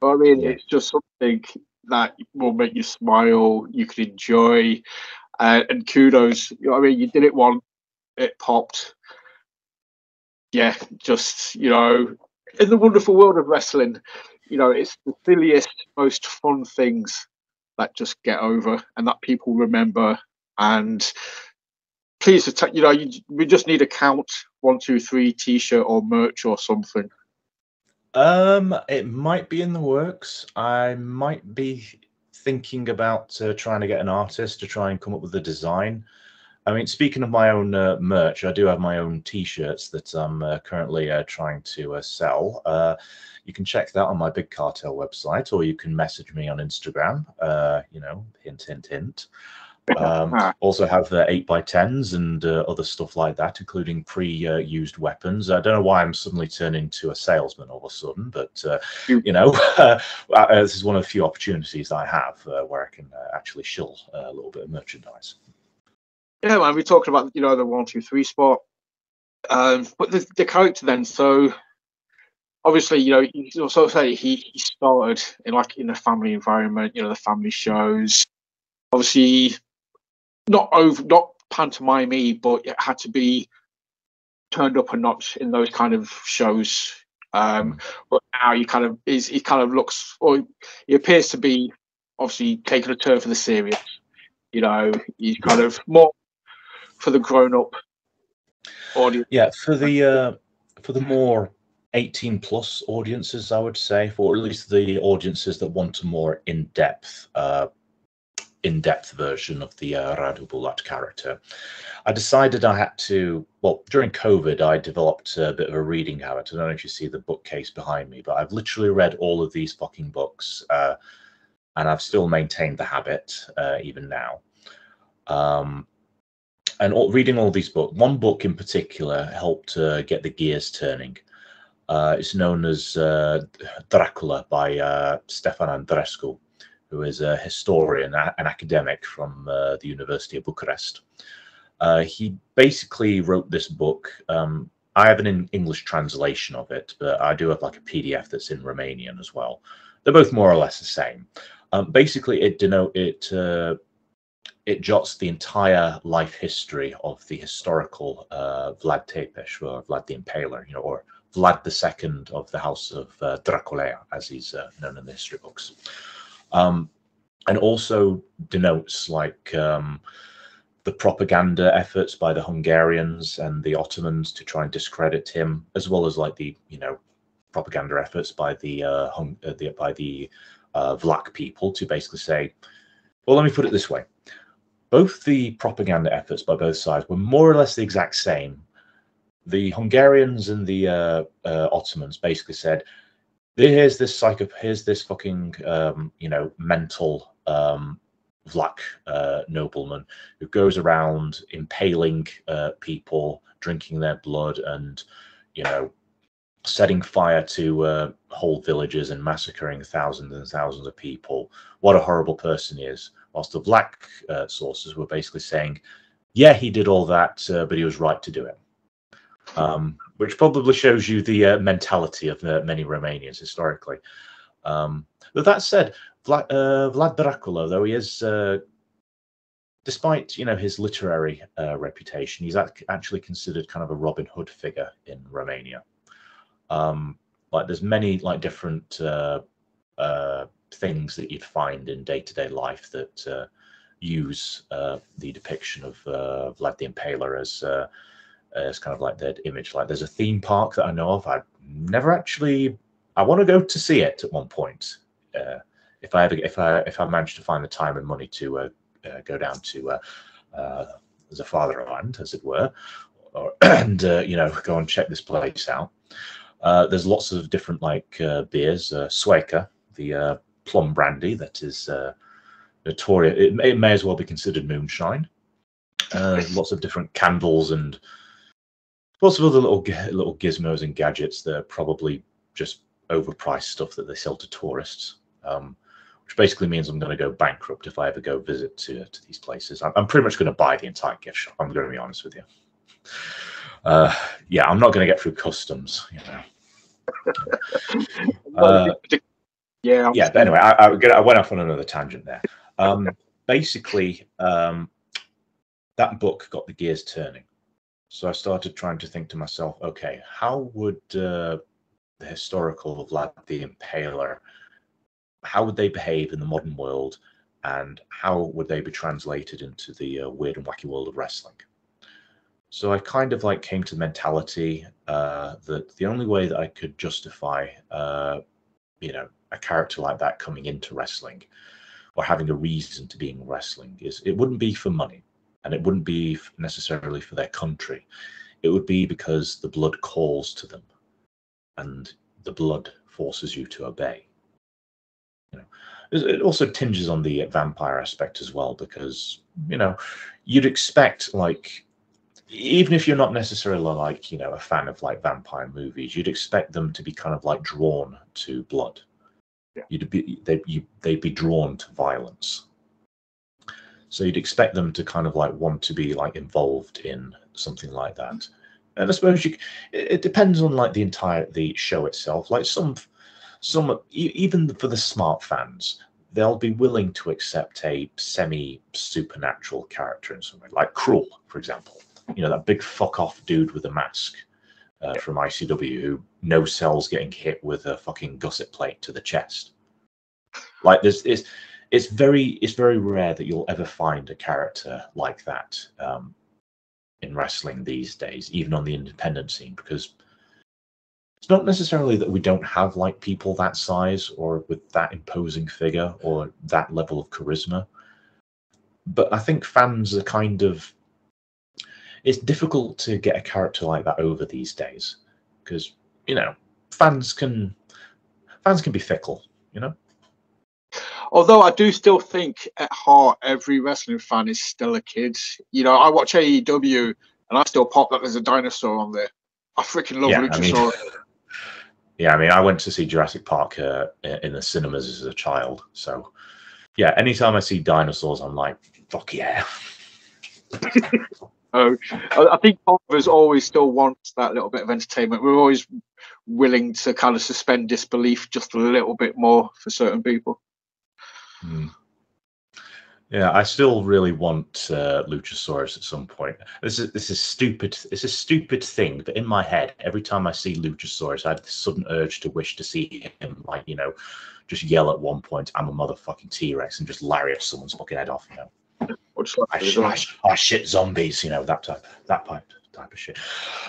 I mean, yeah. It's just something that will make you smile. You can enjoy, and kudos. You know what I mean? You did it once, it popped. Yeah, just, you know, in the wonderful world of wrestling, you know, it's the silliest, most fun things that just get over and that people remember. And please, you know, we just need a Count 1 2 3 T-shirt or merch or something.
It might be in the works. I might be thinking about trying to get an artist to try and come up with a design. I mean, speaking of my own merch, I do have my own T-shirts that I'm currently trying to sell. You can check that on my Big Cartel website, or you can message me on Instagram. You know, hint, hint, hint. Also have 8x10s and other stuff like that, including pre-used weapons. I don't know why I'm suddenly turning into a salesman all of a sudden, but you know, this is one of the few opportunities that I have where I can actually shill a little bit of merchandise.
Yeah, man, we talked about, you know, the 1 2 3 spot. But the character then, so obviously, you know, you also say he started in a family environment, you know, the family shows. Obviously, not pantomime, but it had to be turned up a notch in those kind of shows. But now he kind of looks, or he appears to be obviously taking a turn for the serious. You know, he's kind of more for the grown-up audience.
Yeah, for the more 18+ audiences, I would say, for at least the audiences that want a more in-depth version of the Radu Bulat character, I decided I had to. Well, during COVID, I developed a bit of a reading habit. I don't know if you see the bookcase behind me, but I've literally read all of these fucking books, and I've still maintained the habit even now. And reading all these books, one book in particular helped get the gears turning. It's known as Dracula by Stefan Andrescu, who is a historian, an academic from the University of Bucharest. He basically wrote this book. I have an English translation of it, but I do have like a PDF that's in Romanian as well. They're both more or less the same. Basically, it jots the entire life history of the historical Vlad Tepes, or Vlad the Impaler, you know, or Vlad II of the House of Dracula, as he's known in the history books. And also denotes like the propaganda efforts by the Hungarians and the Ottomans to try and discredit him, as well as like the, you know, propaganda efforts by the Vlach people to basically say, well, let me put it this way. Both the propaganda efforts by both sides were more or less the exact same. The Hungarians and the Ottomans basically said, here's this fucking, you know, mental Vlach nobleman who goes around impaling people, drinking their blood, and, you know, setting fire to whole villages and massacring thousands and thousands of people. What a horrible person he is. Whilst the Vlach sources were basically saying, yeah, he did all that, but he was right to do it. Which probably shows you the mentality of many Romanians historically. But that said, Vlad Dracula, though he is, despite, you know, his literary reputation, he's actually considered kind of a Robin Hood figure in Romania. Like there's many like different things that you'd find in day-to-day life that use the depiction of Vlad the Impaler as kind of like that image. Like there's a theme park that I know of. I want to go to see it at one point. If I manage to find the time and money to go down to the fatherland, as it were, and you know, go and check this place out. There's lots of different like beers, Sueca, the plum brandy that is notorious. It may as well be considered moonshine. Lots of different candles and lots of other little gizmos and gadgets that are probably just overpriced stuff that they sell to tourists, which basically means I'm going to go bankrupt if I ever go visit to these places. I'm pretty much going to buy the entire gift shop. I'm going to be honest with you. Yeah, I'm not going to get through customs, you know.
Yeah.
But anyway, I went off on another tangent there. Basically, that book got the gears turning. So I started trying to think to myself, okay, how would the historical Vlad the Impaler, how would they behave in the modern world, and how would they be translated into the weird and wacky world of wrestling? So I kind of like came to the mentality that the only way that I could justify, you know, a character like that coming into wrestling or having a reason to be in wrestling is it wouldn't be for money, and it wouldn't be necessarily for their country. It would be because the blood calls to them, and the blood forces you to obey. You know, it also tinges on the vampire aspect as well, because, you know, you'd expect, like, even if you're not necessarily like, you know, a fan of like vampire movies, you'd expect them to be kind of like drawn to blood. Yeah. They'd be drawn to violence. So you'd expect them to kind of like want to be like involved in something like that. And I suppose it depends on like the show itself. Like some even for the smart fans, they'll be willing to accept a semi-supernatural character in some way, like Krull, for example. You know, that big fuck off dude with a mask from ICW who no sells getting hit with a fucking gusset plate to the chest. Like it's very rare that you'll ever find a character like that in wrestling these days, even on the independent scene, because it's not necessarily that we don't have like people that size or with that imposing figure or that level of charisma, but I think fans are kind of, it's difficult to get a character like that over these days because, you know, fans can be fickle, you know.
Although I do still think at heart every wrestling fan is still a kid. You know, I watch AEW and I still pop that there's a dinosaur on there. I freaking love Luchasaurus.
I mean, I went to see Jurassic Park in the cinemas as a child. So, yeah, anytime I see dinosaurs, I'm like, fuck yeah.
I think part of us always still wants that little bit of entertainment. We're always willing to kind of suspend disbelief just a little bit more for certain people.
Yeah, I still really want Luchasaurus at some point. This is stupid. It's a stupid thing, but in my head, every time I see Luchasaurus, I have this sudden urge to wish to see him, like, you know, just yell at one point, "I'm a motherfucking T-Rex," and just lariat someone's fucking head off, you know.
Or just like,
I shit zombies, you know, that type of shit.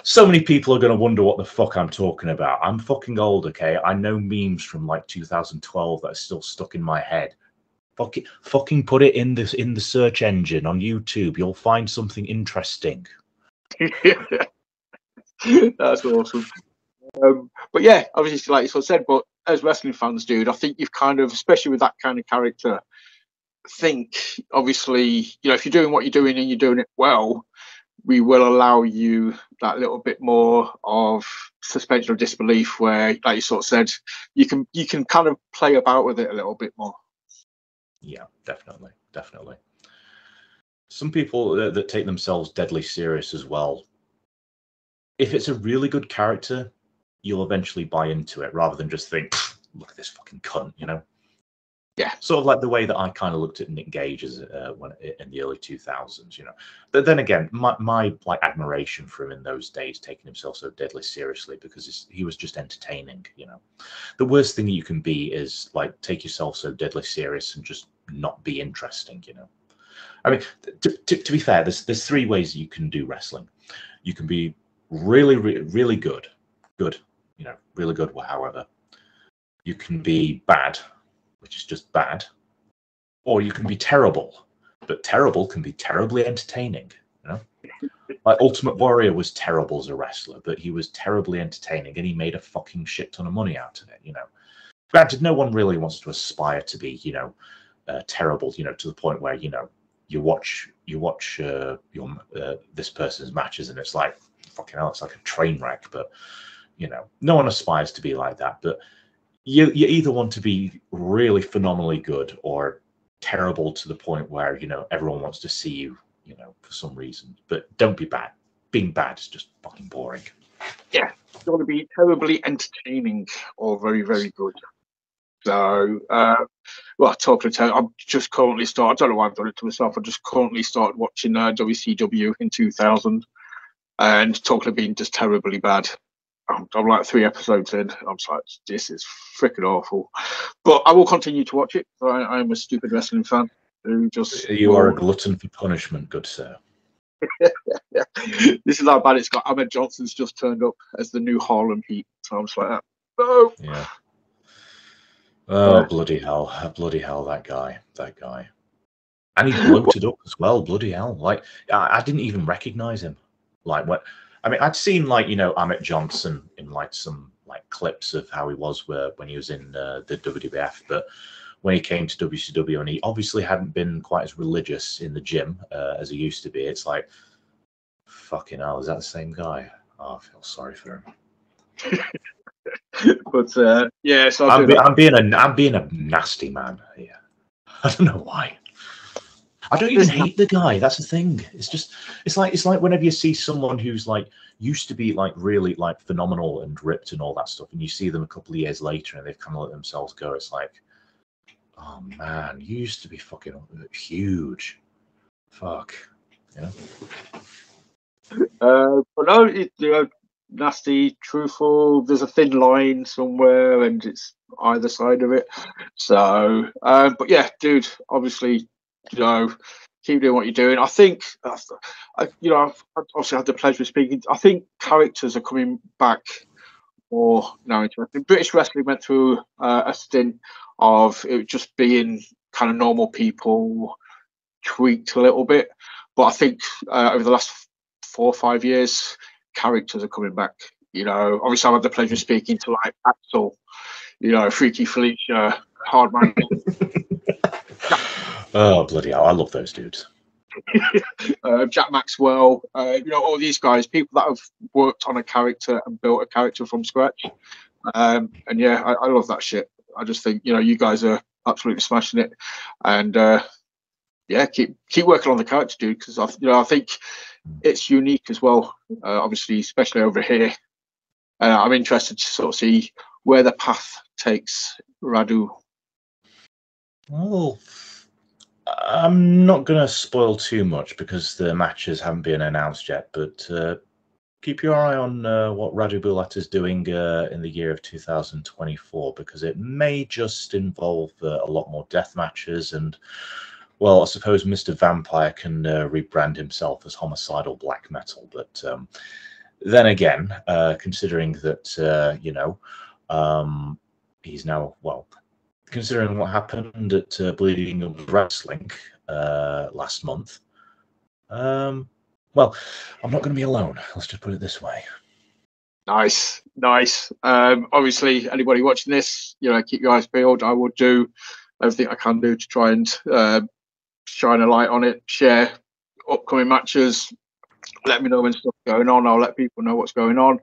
So many people are going to wonder what the fuck I'm talking about. I'm fucking old, okay? I know memes from like 2012 that are still stuck in my head. Fucking put it in the search engine on YouTube. You'll find something interesting.
That's awesome. But yeah, obviously, like you sort of said, but as wrestling fans, dude, I think you've kind of, especially with that kind of character, think obviously, you know, if you're doing what you're doing and you're doing it well, we will allow you that little bit more of suspension of disbelief where, like you sort of said, you can kind of play about with it a little bit more.
Yeah, definitely. Some people that take themselves deadly serious as well, if it's a really good character, you'll eventually buy into it rather than just think, look at this fucking cunt, you know?
Yeah.
Sort of like the way that I kind of looked at Nick Gage as when in the early 2000s, you know. But then again, my like admiration for him in those days, taking himself so deadly seriously, because he was just entertaining, you know. The worst thing you can be is like take yourself so deadly serious and just not be interesting, you know. I mean, to be fair, there's three ways you can do wrestling. You can be really good, you know, really good. However, you can be bad, which is just bad, or you can be terrible, but terrible can be terribly entertaining, you know. Like Ultimate Warrior was terrible as a wrestler, but he was terribly entertaining and he made a fucking shit ton of money out of it, you know. Granted, no one really wants to aspire to be, you know, terrible, you know, to the point where, you know, you watch this person's matches and it's like, fucking hell, it's like a train wreck. But, you know, no one aspires to be like that. But you either want to be really phenomenally good or terrible to the point where, you know, everyone wants to see you, you know, for some reason. But don't be bad. Being bad is just fucking boring.
Yeah, you want to be terribly entertaining or very, very good. So, well, talking to, I've just currently started, I don't know why I've done it to myself, I just currently started watching WCW in 2000 and talking of being just terribly bad. I'm like 3 episodes in. I'm like, this is freaking awful. But I will continue to watch it. I am a stupid wrestling fan who just...
You are a glutton for punishment, good sir.
Yeah. This is how bad it's got. Ahmed Johnson's just turned up as the new Harlem Heat. So I'm just like, no.
Yeah. Oh, bloody hell, that guy. And he bloated up as well, bloody hell. Like, I didn't even recognize him. Like, what? I mean, I'd seen, like, you know, Ahmet Johnson in, like, some, like, clips of how he was when he was in the WWF, but when he came to WCW, and he obviously hadn't been quite as religious in the gym as he used to be, it's like, fucking hell, is that the same guy? Oh, I feel sorry for him.
But yeah, so
I'm being a nasty man here. I don't know why. I don't even hate the guy. That's the thing. It's like whenever you see someone who's like used to be like really like phenomenal and ripped and all that stuff, and you see them a couple of years later and they've kind of let themselves go. It's like, oh man, you used to be fucking huge. Fuck. Yeah.
But no, nasty, truthful. There's a thin line somewhere, and it's either side of it. So, but yeah, dude, obviously, keep doing what you're doing. I think, I've obviously had the pleasure of speaking. I think characters are coming back more now. British wrestling went through a stint of it just being kind of normal people tweaked a little bit, but I think over the last 4 or 5 years, characters are coming back. Obviously, I've had the pleasure of speaking to like Axel, Freaky Felicia, Hardman.
Oh bloody hell! I love those dudes.
Jack Maxwell, all these guys, people that have worked on a character and built a character from scratch. And yeah, I love that shit. I just think you guys are absolutely smashing it, and yeah, keep working on the character, dude, because I think it's unique as well. Obviously, especially over here. I'm interested to sort of see where the path takes Radu.
Well, I'm not going to spoil too much because the matches haven't been announced yet, but keep your eye on what Radu Bulat is doing in the year of 2024, because it may just involve a lot more death matches. And, well, I suppose Mr. Vampire can rebrand himself as Homicidal Black Metal. But then again, considering that, he's now, well, considering what happened at Bleeding of Wrestling last month, well, I'm not going to be alone. Let's just put it this way.
Nice. Obviously, anybody watching this, keep your eyes peeled. I will do everything I can do to try and shine a light on it, share upcoming matches, let me know when stuff's going on. I'll let people know what's going on.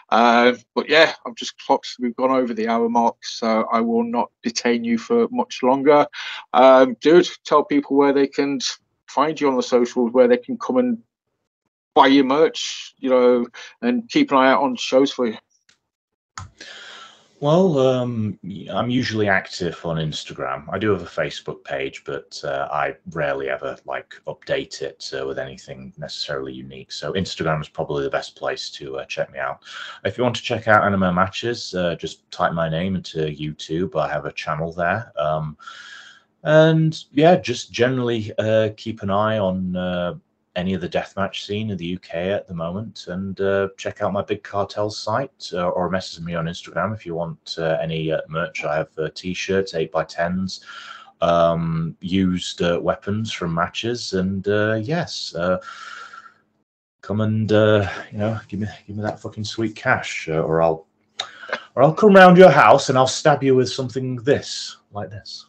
But yeah, I've just clocked. We've gone over the hour mark, so I will not detain you for much longer. Dude, tell people where they can find you on the socials, where they can come and buy your merch, and keep an eye out on shows for you.
Well, I'm usually active on Instagram. I do have a Facebook page, but I rarely ever update it with anything necessarily unique. So Instagram is probably the best place to check me out. If you want to check out Anime Matches, just type my name into YouTube. I have a channel there. And yeah, just generally keep an eye on any of the deathmatch scene in the UK at the moment, and check out my Big Cartel site, or message me on Instagram if you want any merch. I have t-shirts, 8x10s, used weapons from matches, and yes, come and give me that fucking sweet cash, or I'll come round your house and I'll stab you with something like this.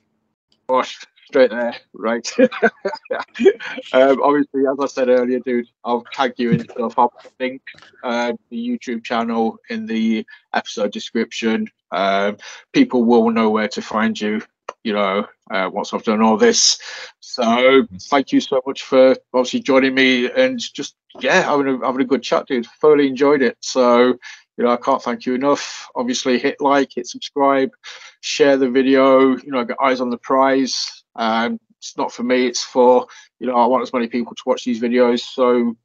Gosh. Straight there, right? Obviously, as I said earlier, dude, I'll tag you in stuff. I'll link the YouTube channel in the episode description. People will know where to find you, once I've done all this. So thank you so much for obviously joining me and just having a good chat, dude. Thoroughly enjoyed it. So I can't thank you enough. Obviously, hit like, hit subscribe, share the video. Get eyes on the prize. It's not for me, it's for I want as many people to watch these videos, so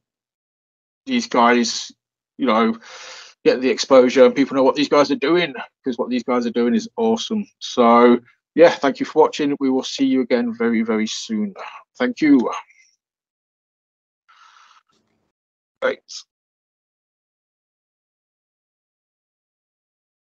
these guys get the exposure and people know what these guys are doing, because what these guys are doing is awesome. So yeah, thank you for watching. We will see you again very, very soon. Thank you. Thanks.